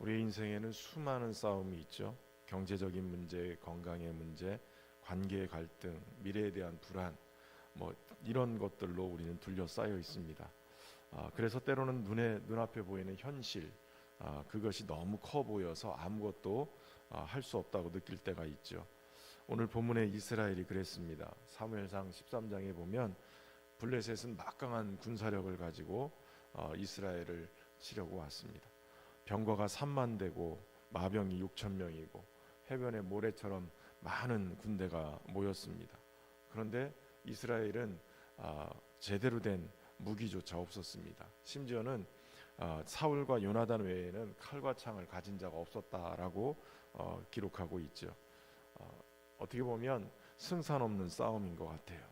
우리 인생에는 수많은 싸움이 있죠. 경제적인 문제, 건강의 문제, 관계의 갈등, 미래에 대한 불안, 이런 것들로 우리는 둘러싸여 있습니다. 그래서 때로는 눈앞에 보이는 현실, 그것이 너무 커 보여서 아무것도 할 수 없다고 느낄 때가 있죠. 오늘 본문의 이스라엘이 그랬습니다. 사무엘상 13장에 보면 블레셋은 막강한 군사력을 가지고 이스라엘을 치려고 왔습니다. 병거가 3만 대고 마병이 6천 명이고 해변의 모래처럼 많은 군대가 모였습니다. 그런데 이스라엘은 제대로 된 무기조차 없었습니다. 심지어는 사울과 요나단 외에는 칼과 창을 가진 자가 없었다라고 기록하고 있죠. 어떻게 보면 승산 없는 싸움인 것 같아요.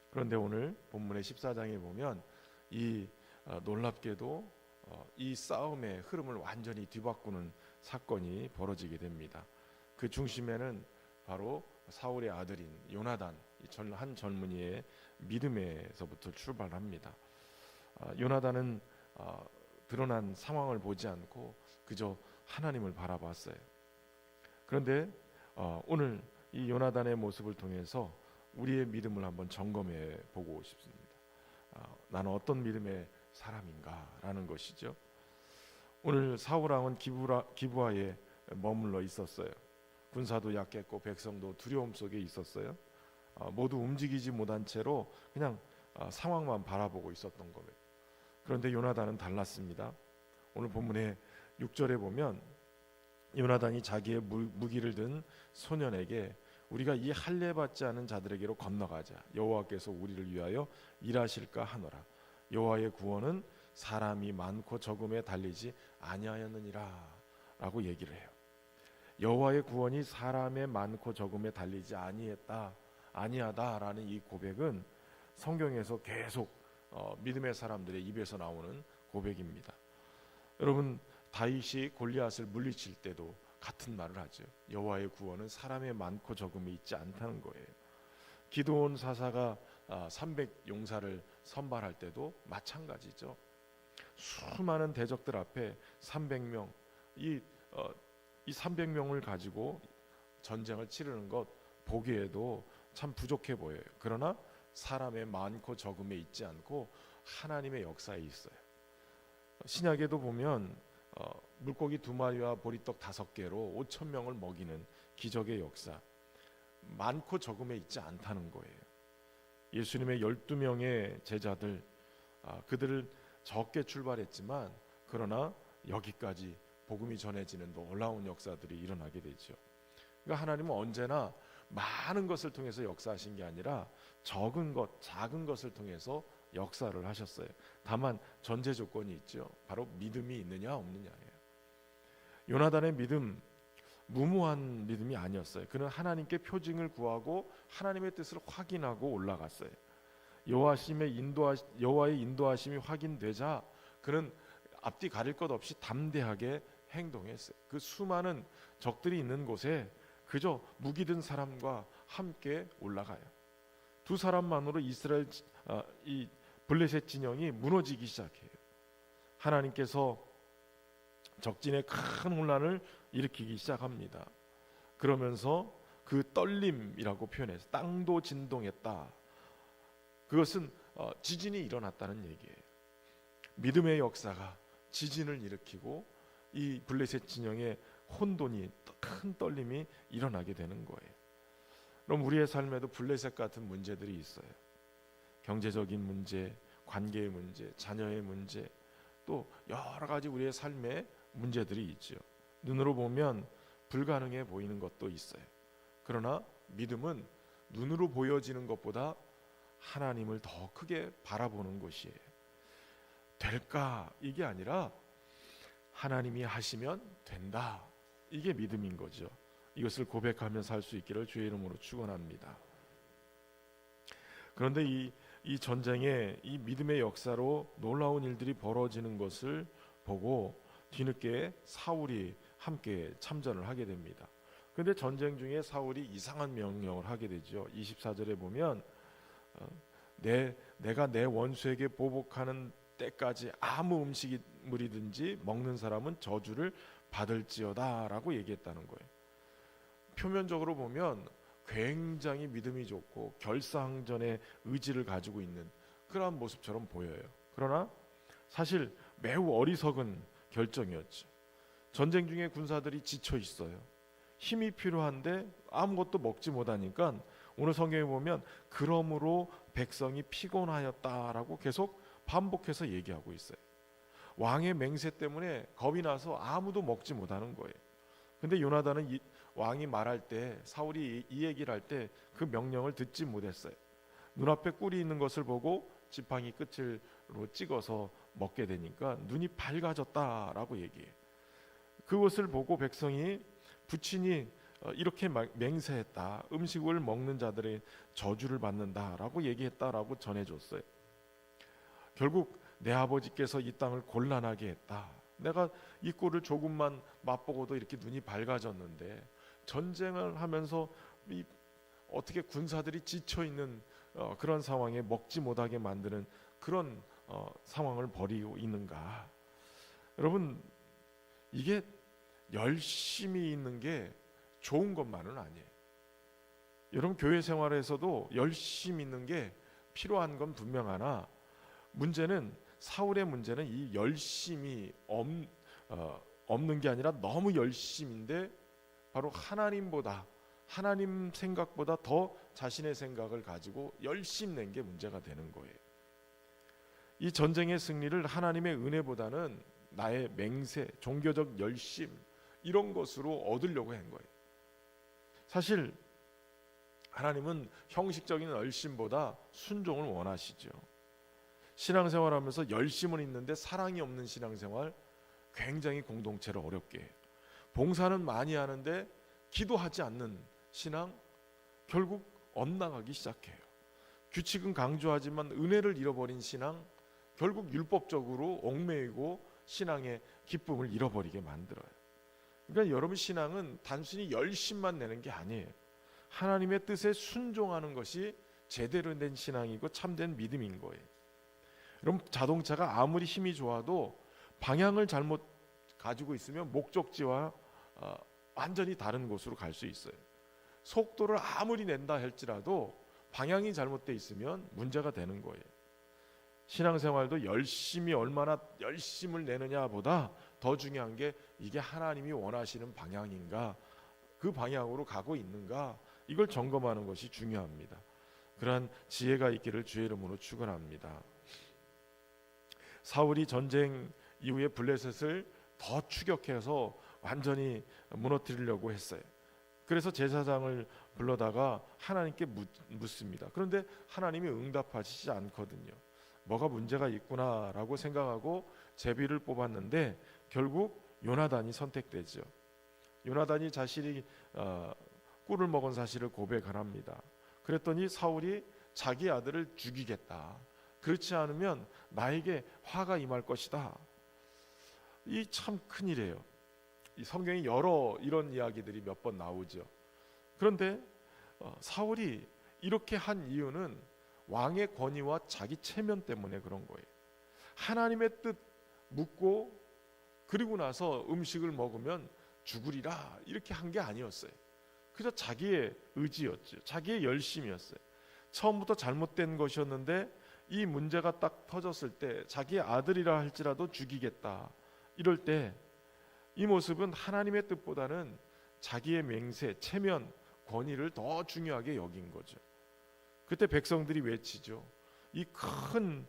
그런데 오늘 본문의 14장에 보면 이 놀랍게도 이 싸움의 흐름을 완전히 뒤바꾸는 사건이 벌어지게 됩니다. 그 중심에는 바로 사울의 아들인 요나단, 한 젊은이의 믿음에서부터 출발합니다. 요나단은 드러난 상황을 보지 않고 그저 하나님을 바라봤어요. 그런데 오늘 이 요나단의 모습을 통해서 우리의 믿음을 한번 점검해 보고 싶습니다. 나는 어떤 믿음의 사람인가라는 것이죠. 오늘 사울 왕은 기브아에 머물러 있었어요. 군사도 약했고 백성도 두려움 속에 있었어요. 모두 움직이지 못한 채로 그냥 상황만 바라보고 있었던 겁니다. 그런데 요나단은 달랐습니다. 오늘 본문의 6절에 보면 요나단이 자기의 무기를 든 소년에게 우리가 이 할례 받지 않은 자들에게로 건너가자. 여호와께서 우리를 위하여 일하실까 하노라. 여호와의 구원은 사람이 많고 적음에 달리지 아니하였느니라 라고 얘기를 해요. 여호와의 구원이 사람의 많고 적음에 달리지 아니하다라는 이 고백은 성경에서 계속 믿음의 사람들의 입에서 나오는 고백입니다. 여러분, 다윗이 골리앗을 물리칠 때도 같은 말을 하죠. 여호와의 구원은 사람의 많고 적음에 있지 않다는 거예요. 기드온 사사가 300 용사를 선발할 때도 마찬가지죠. 수많은 대적들 앞에 300명, 이 300명을 가지고 전쟁을 치르는 것 보기에도 참 부족해 보여요. 그러나 사람의 많고 적음에 있지 않고 하나님의 역사에 있어요. 신약에도 보면 물고기 2마리와 보리떡 5개로 5천 명을 먹이는 기적의 역사, 많고 적음에 있지 않다는 거예요. 예수님의 12명의 제자들, 그들을 적게 출발했지만 그러나 여기까지 복음이 전해지는 놀라운 역사들이 일어나게 되죠. 그러니까 하나님은 언제나 많은 것을 통해서 역사하신 게 아니라 적은 것, 작은 것을 통해서 역사를 하셨어요. 다만 전제 조건이 있죠. 바로 믿음이 있느냐 없느냐예요. 요나단의 믿음, 무모한 믿음이 아니었어요. 그는 하나님께 표징을 구하고 하나님의 뜻을 확인하고 올라갔어요. 여호와의 인도하심이 확인되자 그는 앞뒤 가릴 것 없이 담대하게 행동했어요. 그 수많은 적들이 있는 곳에 그저 무기 든 사람과 함께 올라가요. 두 사람만으로 이 블레셋 진영이 무너지기 시작해요. 하나님께서 적진의 큰 혼란을 일으키기 시작합니다. 그러면서 그 떨림이라고 표현해서 땅도 진동했다. 그것은 지진이 일어났다는 얘기예요. 믿음의 역사가 지진을 일으키고 이 블레셋 진영의 혼돈이 큰 떨림이 일어나게 되는 거예요. 그럼 우리의 삶에도 블레셋 같은 문제들이 있어요. 경제적인 문제, 관계의 문제, 자녀의 문제, 또 여러 가지 우리의 삶에 문제들이 있죠. 눈으로 보면 불가능해 보이는 것도 있어요. 그러나 믿음은 눈으로 보여지는 것보다 하나님을 더 크게 바라보는 것이에요. 될까? 이게 아니라 하나님이 하시면 된다. 이게 믿음인 거죠. 이것을 고백하며 살 수 있기를 주의 이름으로 축원합니다. 그런데 이 전쟁에 이 믿음의 역사로 놀라운 일들이 벌어지는 것을 보고 뒤늦게 사울이 함께 참전을 하게 됩니다. 그런데 전쟁 중에 사울이 이상한 명령을 하게 되죠. 24절에 보면 내가 내 원수에게 보복하는 때까지 아무 음식물이든지 먹는 사람은 저주를 받을지어다라고 얘기했다는 거예요. 표면적으로 보면 굉장히 믿음이 좋고 결사항전의 의지를 가지고 있는 그러한 모습처럼 보여요. 그러나 사실 매우 어리석은 결정이었죠. 전쟁 중에 군사들이 지쳐 있어요. 힘이 필요한데 아무것도 먹지 못하니까 오늘 성경에 보면 그러므로 백성이 피곤하였다라고 계속 반복해서 얘기하고 있어요. 왕의 맹세 때문에 겁이 나서 아무도 먹지 못하는 거예요. 근데 요나단은 왕이 말할 때, 사울이 이 얘기를 할 때 그 명령을 듣지 못했어요. 눈앞에 꿀이 있는 것을 보고 지팡이 끝으로 찍어서 먹게 되니까 눈이 밝아졌다라고 얘기해요. 그것을 보고 백성이 부친이 이렇게 맹세했다. 음식을 먹는 자들의 저주를 받는다라고 얘기했다라고 전해줬어요. 결국 내 아버지께서 이 땅을 곤란하게 했다. 내가 이 꼴을 조금만 맛보고도 이렇게 눈이 밝아졌는데 전쟁을 하면서 어떻게 군사들이 지쳐있는 그런 상황에 먹지 못하게 만드는 그런 상황을 벌이고 있는가. 여러분, 이게 열심히 있는 게 좋은 것만은 아니에요. 여러분, 교회 생활에서도 열심히 있는 게 필요한 건 분명하나 문제는, 사울의 문제는 이 열심이 없는 게 아니라 너무 열심인데 바로 하나님 생각보다 더 자신의 생각을 가지고 열심 낸 게 문제가 되는 거예요. 이 전쟁의 승리를 하나님의 은혜보다는 나의 맹세, 종교적 열심 이런 것으로 얻으려고 한 거예요. 사실 하나님은 형식적인 열심보다 순종을 원하시죠. 신앙생활하면서 열심은 있는데 사랑이 없는 신앙생활 굉장히 공동체를 어렵게 해요. 봉사는 많이 하는데 기도하지 않는 신앙 결국 엇나가기 시작해요. 규칙은 강조하지만 은혜를 잃어버린 신앙 결국 율법적으로 얽매이고 신앙의 기쁨을 잃어버리게 만들어요. 그러니까 여러분, 신앙은 단순히 열심만 내는 게 아니에요. 하나님의 뜻에 순종하는 것이 제대로 된 신앙이고 참된 믿음인 거예요. 여러분, 자동차가 아무리 힘이 좋아도 방향을 잘못 가지고 있으면 목적지와 완전히 다른 곳으로 갈 수 있어요. 속도를 아무리 낸다 할지라도 방향이 잘못되어 있으면 문제가 되는 거예요. 신앙생활도 얼마나 열심을 내느냐보다 더 중요한 게 이게 하나님이 원하시는 방향인가, 그 방향으로 가고 있는가, 이걸 점검하는 것이 중요합니다. 그러한 지혜가 있기를 주의 이름으로 축원합니다. 사울이 전쟁 이후에 블레셋을 더 추격해서 완전히 무너뜨리려고 했어요. 그래서 제사장을 불러다가 하나님께 묻습니다. 그런데 하나님이 응답하시지 않거든요. 뭐가 문제가 있구나라고 생각하고 제비를 뽑았는데 결국 요나단이 선택되죠. 요나단이 자신이 꿀을 먹은 사실을 고백합니다. 그랬더니 사울이 자기 아들을 죽이겠다. 그렇지 않으면 나에게 화가 임할 것이다. 이 참 큰일이에요. 이 성경에 여러 이런 이야기들이 몇 번 나오죠. 그런데 사울이 이렇게 한 이유는 왕의 권위와 자기 체면 때문에 그런 거예요. 하나님의 뜻 묻고 그리고 나서 음식을 먹으면 죽으리라 이렇게 한 게 아니었어요. 그저 자기의 의지였죠. 자기의 열심이었어요. 처음부터 잘못된 것이었는데 이 문제가 딱 터졌을 때 자기의 아들이라 할지라도 죽이겠다. 이럴 때 이 모습은 하나님의 뜻보다는 자기의 맹세, 체면, 권위를 더 중요하게 여긴 거죠. 그때 백성들이 외치죠. 이 큰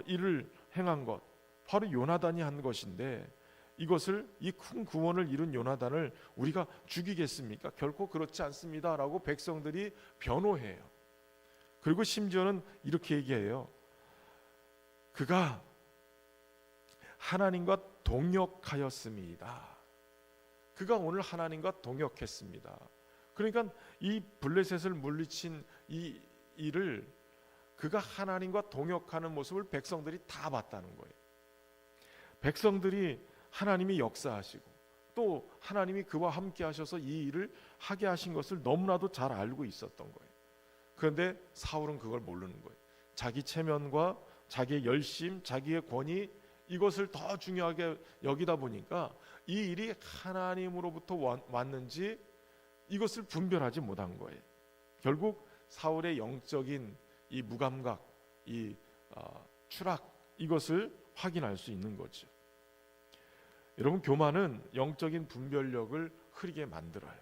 일을 행한 것 바로 요나단이 한 것인데 이것을, 이 큰 구원을 이룬 요나단을 우리가 죽이겠습니까? 결코 그렇지 않습니다 라고 백성들이 변호해요. 그리고 심지어는 이렇게 얘기해요. 그가 하나님과 동역하였습니다. 그가 오늘 하나님과 동역했습니다. 그러니까 이 블레셋을 물리친 이 일을 그가 하나님과 동역하는 모습을 백성들이 다 봤다는 거예요. 백성들이 하나님이 역사하시고 또 하나님이 그와 함께 하셔서 이 일을 하게 하신 것을 너무나도 잘 알고 있었던 거예요. 그런데 사울은 그걸 모르는 거예요. 자기 체면과 자기의 열심, 자기의 권위, 이것을 더 중요하게 여기다 보니까 이 일이 하나님으로부터 왔는지 이것을 분별하지 못한 거예요. 결국 사울의 영적인 이 무감각, 이 추락, 이것을 확인할 수 있는 거죠. 여러분, 교만은 영적인 분별력을 흐리게 만들어요.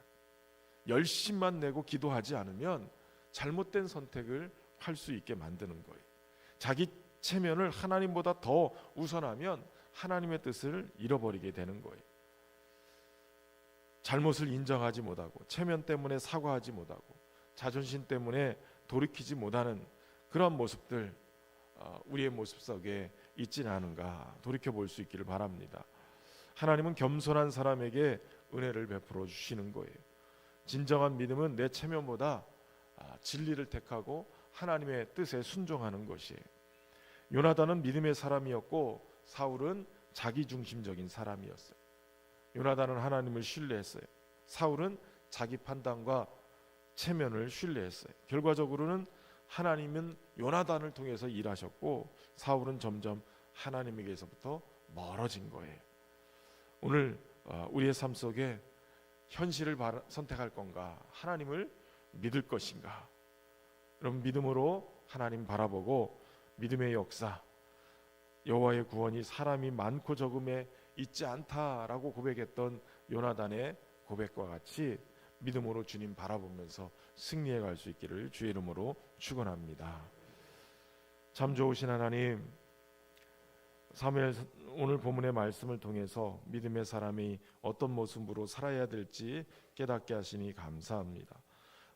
열심만 내고 기도하지 않으면 잘못된 선택을 할 수 있게 만드는 거예요. 자기 체면을 하나님보다 더 우선하면 하나님의 뜻을 잃어버리게 되는 거예요. 잘못을 인정하지 못하고, 체면 때문에 사과하지 못하고, 자존심 때문에 돌이키지 못하는 그런 모습들, 우리의 모습 속에 있지는 않은가 돌이켜볼 수 있기를 바랍니다. 하나님은 겸손한 사람에게 은혜를 베풀어 주시는 거예요. 진정한 믿음은 내 체면보다 진리를 택하고 하나님의 뜻에 순종하는 것이에요. 요나단은 믿음의 사람이었고 사울은 자기중심적인 사람이었어요. 요나단은 하나님을 신뢰했어요. 사울은 자기 판단과 체면을 신뢰했어요. 결과적으로는 하나님은 요나단을 통해서 일하셨고 사울은 점점 하나님에게서부터 멀어진 거예요. 오늘 우리의 삶 속에 현실을 선택할 건가, 하나님을 믿을 것인가? 여러분, 믿음으로 하나님 바라보고 믿음의 역사, 여호와의 구원이 사람이 많고 적음에 있지 않다라고 고백했던 요나단의 고백과 같이 믿음으로 주님 바라보면서 승리해 갈 수 있기를 주의 이름으로 축원합니다. 참 좋으신 하나님, 사무엘 오늘 본문의 말씀을 통해서 믿음의 사람이 어떤 모습으로 살아야 될지 깨닫게 하시니 감사합니다.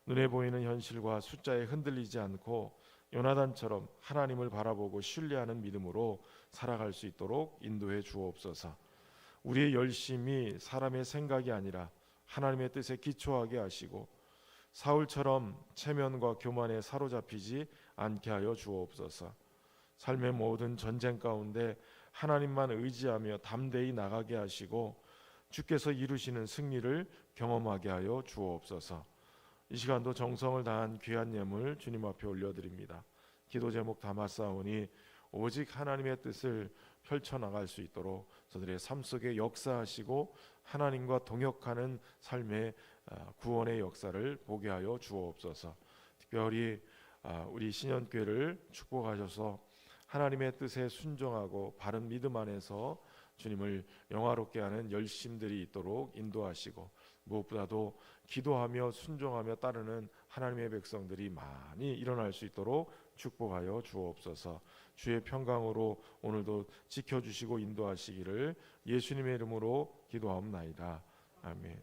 눈에 보이는 현실과 숫자에 흔들리지 않고 요나단처럼 하나님을 바라보고 신뢰하는 믿음으로 살아갈 수 있도록 인도해 주옵소서. 우리의 열심이 사람의 생각이 아니라 하나님의 뜻에 기초하게 하시고 사울처럼 체면과 교만에 사로잡히지 않게 하여 주옵소서. 삶의 모든 전쟁 가운데 하나님만 의지하며 담대히 나가게 하시고 주께서 이루시는 승리를 경험하게 하여 주옵소서. 이 시간도 정성을 다한 귀한 예물 주님 앞에 올려드립니다. 기도 제목 담았사오니 오직 하나님의 뜻을 펼쳐나갈 수 있도록 저들의 삶 속에 역사하시고 하나님과 동역하는 삶의 구원의 역사를 보게 하여 주옵소서. 특별히 우리 신현교회를 축복하셔서 하나님의 뜻에 순종하고 바른 믿음 안에서 주님을 영화롭게 하는 열심들이 있도록 인도하시고 무엇보다도 기도하며 순종하며 따르는 하나님의 백성들이 많이 일어날 수 있도록 축복하여 주옵소서. 주의 평강으로 오늘도 지켜주시고 인도하시기를 예수님의 이름으로 기도하옵나이다. 아멘.